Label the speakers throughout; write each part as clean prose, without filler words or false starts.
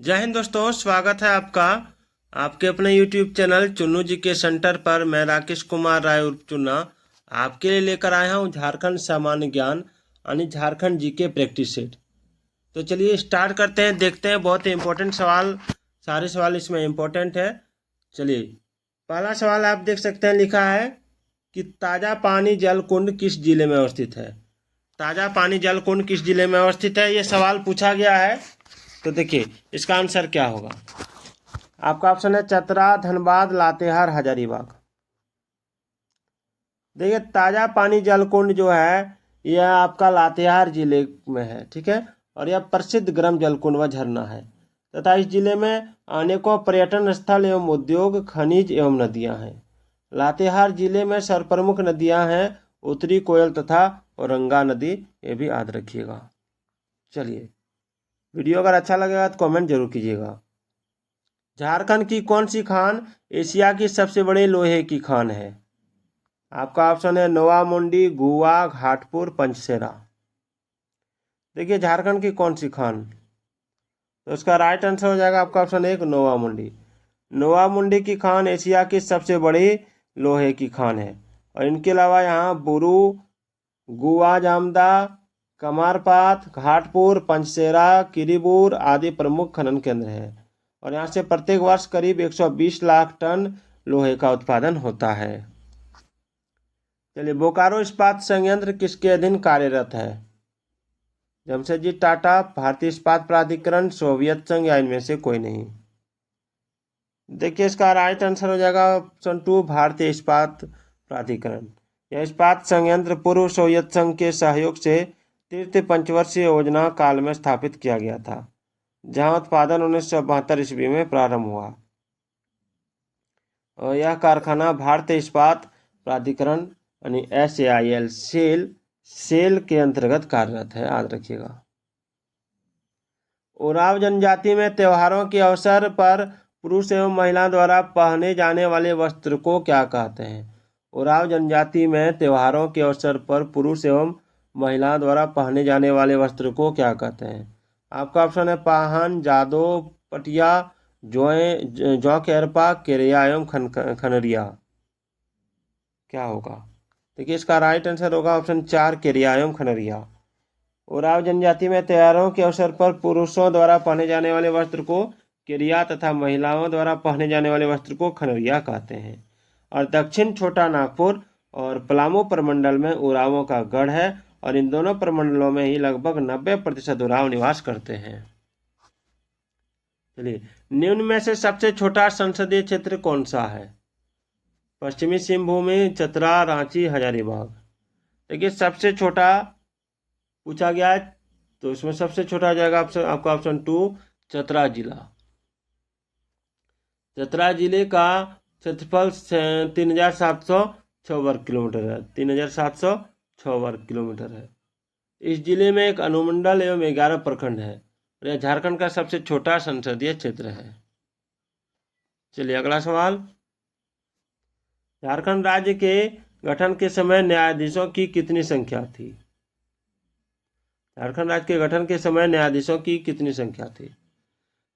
Speaker 1: जय हिंद दोस्तों, स्वागत है आपका आपके अपने YouTube चैनल चुन्नू जी के सेंटर पर। मैं राकेश कुमार राय उर्फ चुन्ना आपके लिए लेकर आया हूँ झारखंड सामान्य ज्ञान यानी झारखंड जी के प्रैक्टिस सेट। तो चलिए स्टार्ट करते हैं, देखते हैं। बहुत ही इंपॉर्टेंट सवाल, सारे सवाल इसमें इंपॉर्टेंट है। चलिए, पहला सवाल आप देख सकते हैं, लिखा है कि ताज़ा पानी जल कुंड किस जिले में अवस्थित है। ताज़ा पानी जल कुंड किस जिले में अवस्थित है, ये सवाल पूछा गया है। तो देखिए इसका आंसर क्या होगा। आपका ऑप्शन है चतरा, धनबाद, लातेहार, हजारीबाग। देखिए ताजा पानी जलकुंड जो है यह आपका लातेहार जिले में है, ठीक है। और यह प्रसिद्ध गर्म जलकुंड व झरना है तथा इस जिले में अनेकों पर्यटन स्थल एवं उद्योग, खनिज एवं नदियां हैं। लातेहार जिले में सर्वप्रमुख नदियां हैं उत्तरी कोयल तथा औरंगा नदी, ये भी याद रखिएगा। चलिए, वीडियो अगर अच्छा लगेगा तो कमेंट जरूर कीजिएगा। झारखंड की कौन सी खान एशिया की सबसे बड़ी लोहे की खान है। आपका ऑप्शन है नोवामुंडी, गुवा, घाटपुर, पंचसेरा। देखिए झारखंड की कौन सी खान, तो इसका राइट आंसर हो जाएगा आपका ऑप्शन एक, नोवामुंडी। नोवामुंडी की खान एशिया की सबसे बड़ी लोहे की खान है। और इनके अलावा यहाँ बुरू, गुवा जामदा, कमारपात, घाटपुर, पंचसेरा, किरीबूर आदि प्रमुख खनन केंद्र हैं। और यहाँ से प्रत्येक वर्ष करीब 120 लाख टन लोहे का उत्पादन होता है। चलिए, बोकारो इस्पात संयंत्र किसके अधीन कार्यरत है। जमशेदजी टाटा, भारतीय इस्पात प्राधिकरण, सोवियत संघ या इनमें से कोई नहीं। देखिए इसका राइट आंसर हो जाएगा ऑप्शन टू, भारतीय इस्पात प्राधिकरण। यह इस्पात संयंत्र पूर्व सोवियत संघ के सहयोग से तृतीय पंचवर्षीय योजना काल में स्थापित किया गया था, जहां उत्पादन 1972 ईस्वी में प्रारंभ हुआ। और यह कारखाना भारतीय इस्पात प्राधिकरण यानी SAIL सेल के अंतर्गत कार्यरत है, याद रखिएगा। उरांव जनजाति में त्योहारों के अवसर पर पुरुष एवं महिला द्वारा पहने जाने वाले वस्त्र को क्या कहते हैं। उरांव जनजाति में त्योहारों के अवसर पर पुरुष एवं महिला द्वारा पहने जाने वाले वस्त्र को क्या कहते हैं। आपका ऑप्शन है पाहन, जादो, पटिया, जौ केरपा, केरिया एवं खनरिया। क्या होगा, देखिए इसका राइट आंसर होगा ऑप्शन चार, केरिया एवं खनरिया। उरांव जनजाति में त्योहारों के अवसर पर पुरुषों द्वारा पहने जाने वाले वस्त्र को केरिया तथा महिलाओं द्वारा पहने जाने वाले वस्त्र को खनरिया कहते हैं। और दक्षिण छोटा नागपुर और पलामू प्रमंडल में उरांवों का गढ़ है और इन दोनों प्रमंडलों में ही लगभग 90% उरांव निवास करते हैं। चलिए, निम्न में से सबसे छोटा संसदीय क्षेत्र कौन सा है। पश्चिमी सिंहभूमि, चतरा, रांची, हजारीबाग। देखिए सबसे छोटा पूछा गया है तो इसमें सबसे छोटा आ जाएगा आपका ऑप्शन टू, चतरा जिला। चतरा जिले का क्षेत्रफल 3706 वर्ग किलोमीटर है। 3706 वर्ग किलोमीटर है। इस जिले में एक अनुमंडल एवं 11 प्रखंड है और यह झारखंड का सबसे छोटा संसदीय क्षेत्र है। चलिए अगला सवाल, झारखंड राज्य के गठन के समय न्यायाधीशों की कितनी संख्या थी। झारखंड राज्य के गठन के समय न्यायाधीशों की कितनी संख्या थी।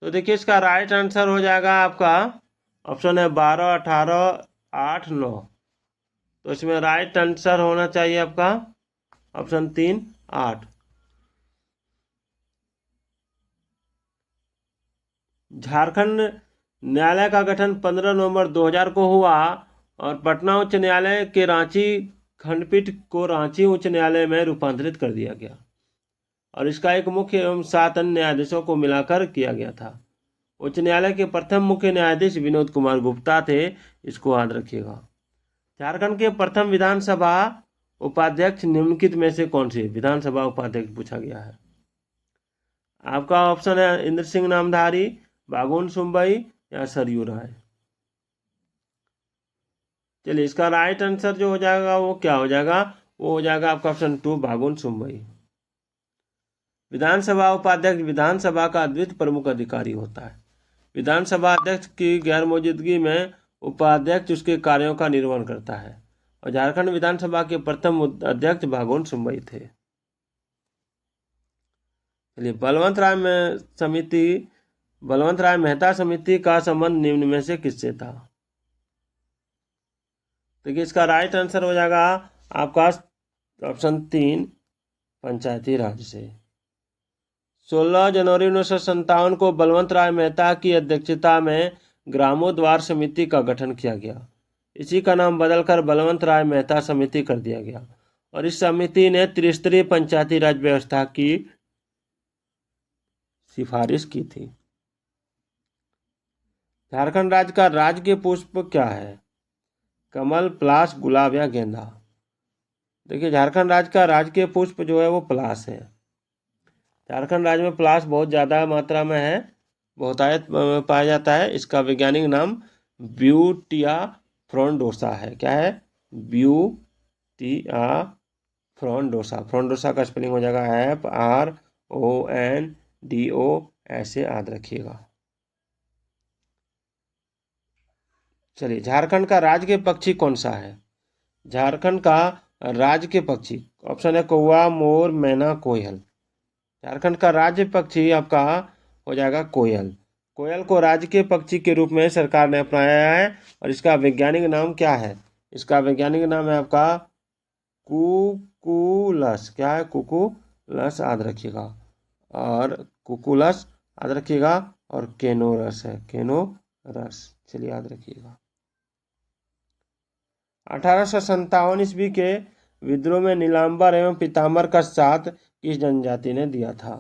Speaker 1: तो देखिए इसका राइट आंसर हो जाएगा आपका ऑप्शन है 12, 18, 8, 9। तो इसमें राइट आंसर होना चाहिए आपका ऑप्शन 3, 8। झारखंड न्यायालय का गठन 15 नवंबर 2000 को हुआ और पटना उच्च न्यायालय के रांची खंडपीठ को रांची उच्च न्यायालय में रूपांतरित कर दिया गया और इसका एक मुख्य एवं 7 अन्य न्यायाधीशों को मिलाकर किया गया था। उच्च न्यायालय के प्रथम मुख्य न्यायाधीश विनोद कुमार गुप्ता थे, इसको याद रखिएगा। झारखंड के प्रथम विधानसभा उपाध्यक्ष निम्नलिखित में से कौन से विधानसभा उपाध्यक्ष पूछा गया है। आपका ऑप्शन है इंद्र सिंह नामधारी, बागुन सुंबई या सरयू राय। चलिए इसका राइट आंसर जो हो जाएगा वो क्या हो जाएगा, वो हो जाएगा आपका ऑप्शन टू, बागुन सुंबई। विधानसभा उपाध्यक्ष विधानसभा का द्वितीय प्रमुख अधिकारी होता है। विधानसभा अध्यक्ष की गैर मौजूदगी में उपाध्यक्ष उसके कार्यों का निर्वहन करता है और झारखंड विधानसभा के प्रथम अध्यक्ष बागुन सुंबई थे। चलिए, बलवंत राय में समिति बलवंत राय मेहता समिति का संबंध निम्न में से किससे था? देखिए इसका राइट आंसर हो जाएगा आपका ऑप्शन 3 पंचायती राज से। 16 जनवरी 1957 को बलवंत राय मेहता की अध्यक्षता में ग्रामोद्धार समिति का गठन किया गया। इसी का नाम बदलकर बलवंत राय मेहता समिति कर दिया गया और इस समिति ने त्रिस्तरीय पंचायती राज व्यवस्था की सिफारिश की थी। झारखंड राज्य का राजकीय पुष्प क्या है? कमल, पलाश, गुलाब या गेंदा? देखिए झारखंड राज्य का राजकीय पुष्प जो है वो पलाश है। झारखंड राज्य में पलाश बहुत ज़्यादा मात्रा में है, बहुतायत पाया जाता है। इसका वैज्ञानिक नाम ब्यूटिया फ्रोंडोसा है। क्या है? ब्यूटिया फ्रोंडोसा। फ्रोंडोसा का स्पेलिंग हो जाएगा FRONDO, ऐसे याद रखिएगा। चलिए झारखंड का राज्य पक्षी कौन सा है? झारखंड का राज्य पक्षी ऑप्शन है कौवा, मोर, मैना, कोयल। झारखंड का राज्य पक्षी आपका हो जाएगा कोयल। कोयल को राज्य के पक्षी के रूप में सरकार ने अपनाया है और इसका वैज्ञानिक नाम क्या है? इसका वैज्ञानिक नाम है आपका कुकुलस। क्या है? कुकुलस याद रखिएगा। और कुकुलस याद रखिएगा और केनोरस है, केनोरस। चलिए याद रखिएगा। 1857 ईस्वी के विद्रोह में नीलांबर एवं पीताम्बर का साथ किस जनजाति ने दिया था?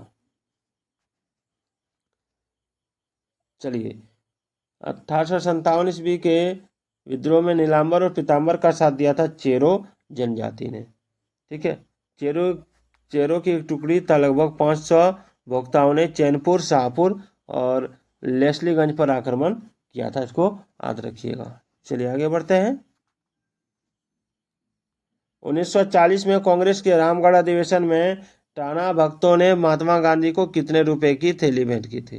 Speaker 1: चलिए 1857 ईस्वी के विद्रोह में नीलांबर और पीताम्बर का साथ दिया था चेरो जनजाति ने। ठीक है, चेरो की एक टुकड़ी था। लगभग 500 भोक्ताओं ने चैनपुर, शाहपुर और लेस्लीगंज पर आक्रमण किया था। इसको याद रखिएगा। चलिए आगे बढ़ते हैं। 1940 में कांग्रेस के रामगढ़ अधिवेशन में टाना भक्तों ने महात्मा गांधी को कितने रुपए की थैली भेंट की थी?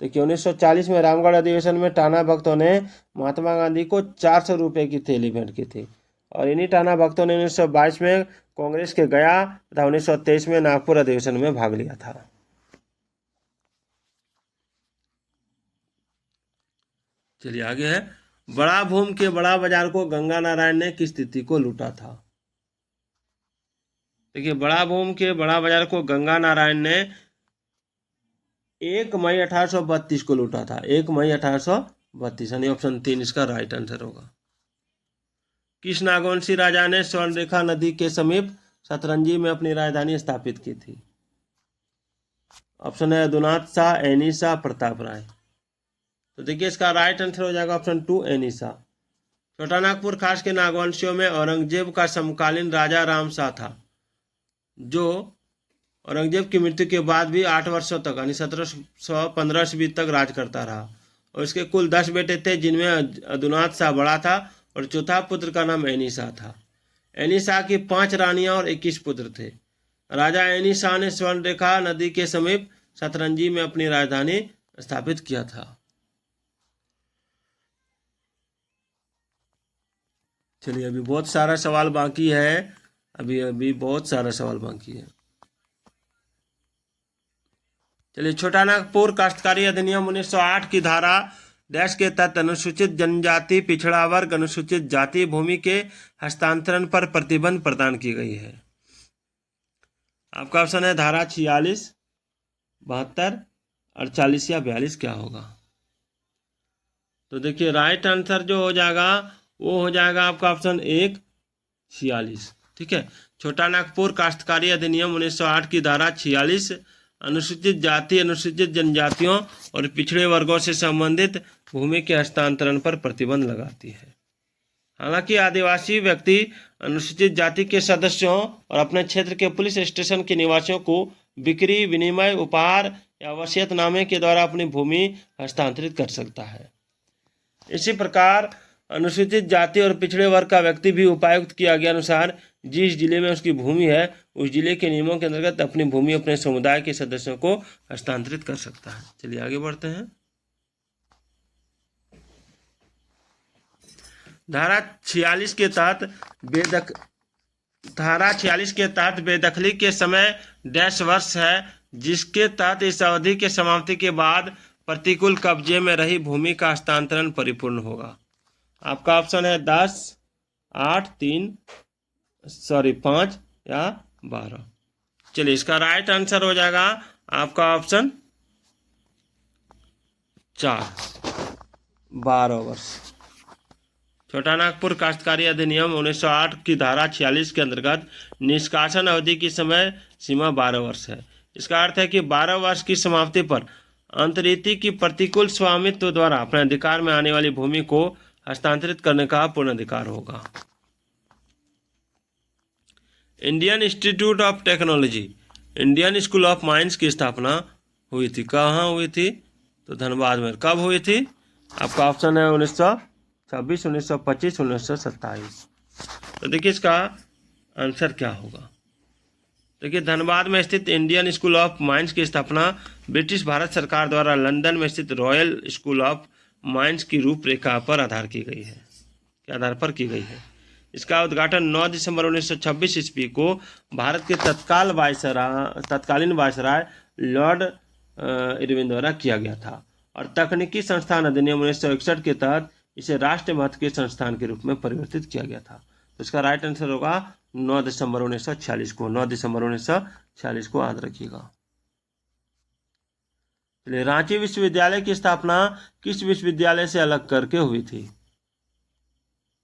Speaker 1: देखिए 1940 में रामगढ़ अधिवेशन में टाना भक्तों ने महात्मा गांधी को 400 रुपए की थैली भेंट की थी और इन्हीं टाना भक्तों ने 1922 में कांग्रेस के गया तथा 1923 में नागपुर अधिवेशन में भाग लिया था। चलिए आगे है। बड़ा भूम के बड़ा बाजार को गंगा नारायण ने किस तिथि को लूटा था? देखिए बड़ा भूम के बड़ा बाजार को गंगा नारायण ने 1 मई 1832 को लूटा था। 1 मई 1832, यानी ऑप्शन 3 इसका राइट आंसर होगा। किस नागवंशी राजा ने स्वर्णरेखा नदी के समीप सतरंजी में अपनी राजधानी स्थापित की थी? ऑप्शन है यदुनाथ शाह, एनी शाह, प्रताप राय। तो देखिए इसका राइट आंसर हो जाएगा ऑप्शन 2 एनी शाह। छोटा नागपुर खास के नागवंशियों में औरंगजेब का समकालीन राजा राम शाह था, जो औरंगजेब की मृत्यु के बाद भी 8 वर्षों तक यानी 1715 ईस्वी तक राज करता रहा और इसके कुल 10 बेटे थे, जिनमें यदुनाथ शाह बड़ा था और चौथा पुत्र का नाम एनी शाह था। एनी शाह की 5 रानियां और 21 पुत्र थे। राजा एनी शाह ने स्वर्णरेखा नदी के समीप सतरंजी में अपनी राजधानी स्थापित किया था। चलिए अभी बहुत सारा सवाल बाकी है। अभी बहुत सारा सवाल बाकी है। चलिए छोटा नागपुर काश्तकारी अधिनियम 1908 की धारा डैश के तहत अनुसूचित जनजाति, पिछड़ा वर्ग, अनुसूचित जाति भूमि के हस्तांतरण पर प्रतिबंध प्रदान की गई है। आपका ऑप्शन है धारा 46, 72, 48 या 42। क्या होगा? तो देखिए राइट आंसर जो हो जाएगा वो हो जाएगा आपका ऑप्शन 1 46। ठीक है, छोटा नागपुर काश्तकारी अधिनियम 1908 की धारा 46 अनुसूचित जाति, अनुसूचित जनजातियों और पिछड़े वर्गों से संबंधित भूमि के हस्तांतरण पर प्रतिबंध लगाती है। हालांकि आदिवासी व्यक्ति अनुसूचित जाति के सदस्यों और अपने क्षेत्र के पुलिस स्टेशन के निवासियों को बिक्री, विनिमय, उपहार या वसीयतनामे के द्वारा अपनी भूमि हस्तांतरित कर सकता है। इसी प्रकार अनुसूचित जाति और पिछड़े वर्ग का व्यक्ति भी उपायुक्त की आज्ञा अनुसार जिस जिले में उसकी भूमि है उस जिले के नियमों के अंतर्गत अपनी भूमि अपने समुदाय के सदस्यों को हस्तांतरित कर सकता है। चलिए आगे बढ़ते हैं। धारा 46 के तहत बेदखली के समय डैश वर्ष है जिसके तहत इस अवधि के समाप्ति के बाद प्रतिकूल कब्जे में रही भूमि का हस्तांतरण परिपूर्ण होगा। आपका ऑप्शन है 10, 8, 5 या 12। चलिए, इसका राइट आंसर हो जाएगा आपका ऑप्शन 4, 12 वर्ष। छोटा नागपुर काश्तकारी अधिनियम 1908 की धारा 46 के अंतर्गत निष्कासन अवधि की समय सीमा 12 वर्ष है। इसका अर्थ है कि 12 वर्ष की समाप्ति पर अंतरीति की प्रतिकूल स्वामित्व द्वारा अपने अधिकार में आने वाली भूमि को हस्तांतरित करने का पूर्ण अधिकार होगा। Indian institute of technology, Indian school of mines की स्थापना हुई थी। कहाँ हुई थी? तो धनबाद में। कब हुई थी? आपका ऑप्शन है 1926, 1925, 1927। तो देखिए इसका आंसर क्या होगा। देखिए, धनबाद में स्थित इंडियन स्कूल ऑफ माइंस की स्थापना ब्रिटिश भारत सरकार द्वारा लंदन में स्थित रॉयल स्कूल ऑफ माइंस की रूपरेखा पर आधार की गई है। के आधार पर की गई है। इसका उद्घाटन 9 दिसंबर 1926 ईस्वी को भारत के तत्कालीन वायसराय लॉर्ड इरविन द्वारा किया गया था और तकनीकी संस्थान अधिनियम 1961 के तहत इसे राष्ट्रीय महत्व के संस्थान के रूप में परिवर्तित किया गया था। तो इसका राइट आंसर होगा 9 दिसंबर 1946 को। 9 दिसंबर 1946 को याद रखिएगा। चलिए, रांची विश्वविद्यालय की स्थापना किस विश्वविद्यालय से अलग करके हुई थी?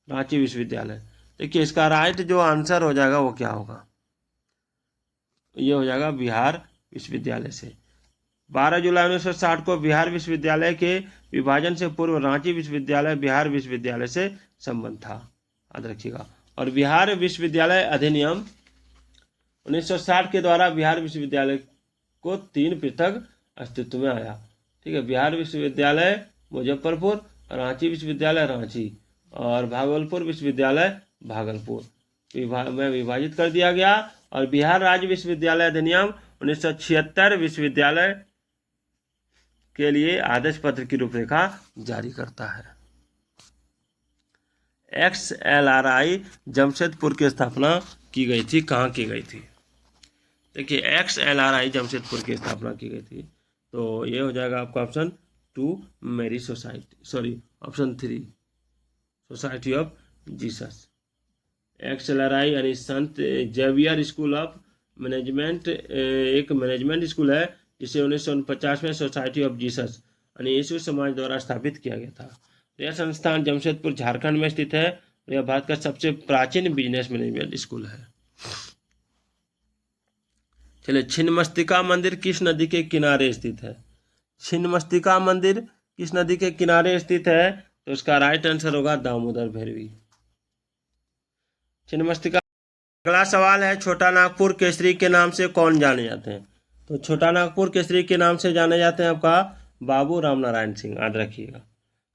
Speaker 1: रांची विश्वविद्यालय। देखिए, इसका राइट जो आंसर हो जाएगा वो क्या होगा? ये हो जाएगा बिहार विश्वविद्यालय से। 12 जुलाई 1960 को बिहार विश्वविद्यालय के विभाजन से पूर्व रांची विश्वविद्यालय बिहार विश्वविद्यालय से संबंध था, याद रखिएगा। और बिहार विश्वविद्यालय अधिनियम 1960 के द्वारा बिहार विश्वविद्यालय को 3 पृथक अस्तित्व में आया। ठीक है, बिहार विश्वविद्यालय मुजफ्फरपुर, रांची विश्वविद्यालय रांची और भागलपुर विश्वविद्यालय भागलपुर में विभाजित कर दिया गया। और बिहार राज्य विश्वविद्यालय अधिनियम 1976 विश्वविद्यालय के लिए आदेश पत्र की रूपरेखा जारी करता है। XLRI जमशेदपुर की स्थापना की गई थी। कहाँ की गई थी? देखिए, XLRI जमशेदपुर की स्थापना की गई थी। तो ये हो जाएगा आपका ऑप्शन 2 मेरी society, option 3 society of Jesus. XLRI यानी संत जेवियर स्कूल ऑफ मैनेजमेंट एक मैनेजमेंट स्कूल है जिसे 1949 में सोसाइटी ऑफ जीसस यानी यीशु समाज द्वारा स्थापित किया गया था। यह संस्थान जमशेदपुर झारखंड में स्थित है। यह भारत का सबसे प्राचीन बिजनेस मैनेजमेंट स्कूल है। चलिए, छिन्नमस्तिका मंदिर किस नदी के किनारे स्थित है? छिन्नमस्तिका मंदिर किस नदी के किनारे स्थित है? तो इसका राइट आंसर होगा दामोदर भैरवी। छिन्नमस्तिका। अगला सवाल है, छोटा नागपुर केसरी के नाम से कौन जाने जाते हैं? तो छोटा नागपुर केसरी के नाम से जाने जाते हैं आपका बाबू रामनारायण सिंह, याद रखिएगा।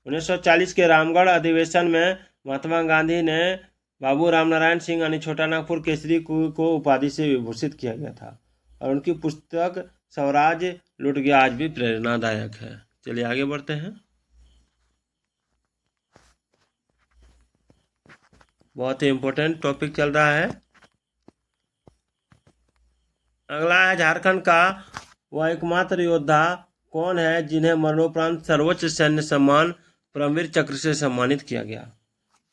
Speaker 1: 1940 के रामगढ़ अधिवेशन में महात्मा गांधी ने बाबू रामनारायण सिंह यानी छोटा नागपुर केसरी को उपाधि से विभूषित किया गया था और उनकी पुस्तक स्वराज लुट गया आज भी प्रेरणादायक है। चलिए आगे बढ़ते हैं। बहुत ही इम्पोर्टेंट टॉपिक चल रहा है। अगला है, झारखंड का वह एकमात्र योद्धा कौन है जिन्हें मरणोपरांत सर्वोच्च सैन्य सम्मान परमवीर चक्र से सम्मानित किया गया?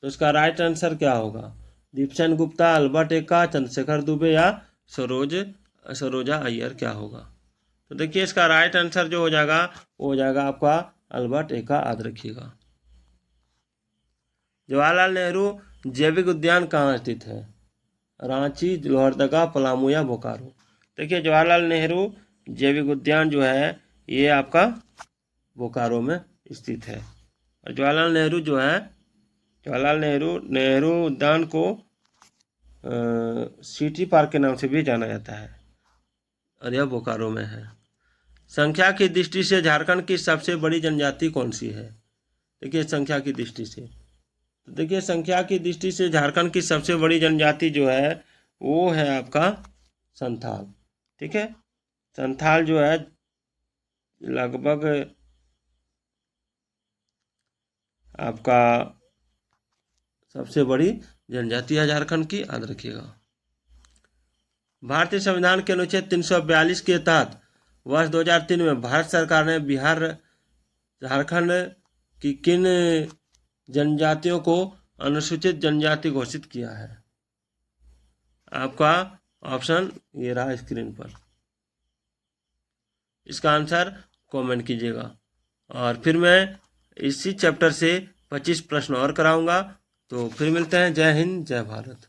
Speaker 1: तो इसका राइट आंसर क्या होगा? दीपसेन गुप्ता, अल्बर्ट एक्का, चंद्रशेखर दुबे या सरोजा अय्यर क्या होगा? तो देखिए, इसका राइट आंसर जो हो जाएगा वो हो जाएगा आपका अल्बर्ट एक्का, याद रखिएगा। जवाहरलाल नेहरू जैविक उद्यान कहाँ स्थित है? रांची, लोहरदगा, पलामू या बोकारो? देखिए, जवाहरलाल नेहरू जैविक उद्यान जो है ये आपका बोकारो में स्थित है। और जवाहरलाल नेहरू जो है, जवाहरलाल नेहरू उद्यान को सिटी पार्क के नाम से भी जाना जाता है और यह बोकारो में है। संख्या की दृष्टि से झारखंड की सबसे बड़ी जनजाति कौन सी है? देखिए, संख्या की दृष्टि से, तो देखिए संख्या की दृष्टि से झारखंड की सबसे बड़ी जनजाति जो है वो है आपका संथाल। ठीक है, संथाल जो है लगभग आपका सबसे बड़ी जनजाति है झारखंड की, याद रखिएगा। भारतीय संविधान के अनुच्छेद 342 के तहत वर्ष 2003 में भारत सरकार ने बिहार झारखंड की किन जनजातियों को अनुसूचित जनजाति घोषित किया है? आपका ऑप्शन ये रहा स्क्रीन पर। इसका आंसर कमेंट कीजिएगा। और फिर मैं इसी चैप्टर से 25 प्रश्न और कराऊंगा। तो फिर मिलते हैं। जय हिंद, जय भारत।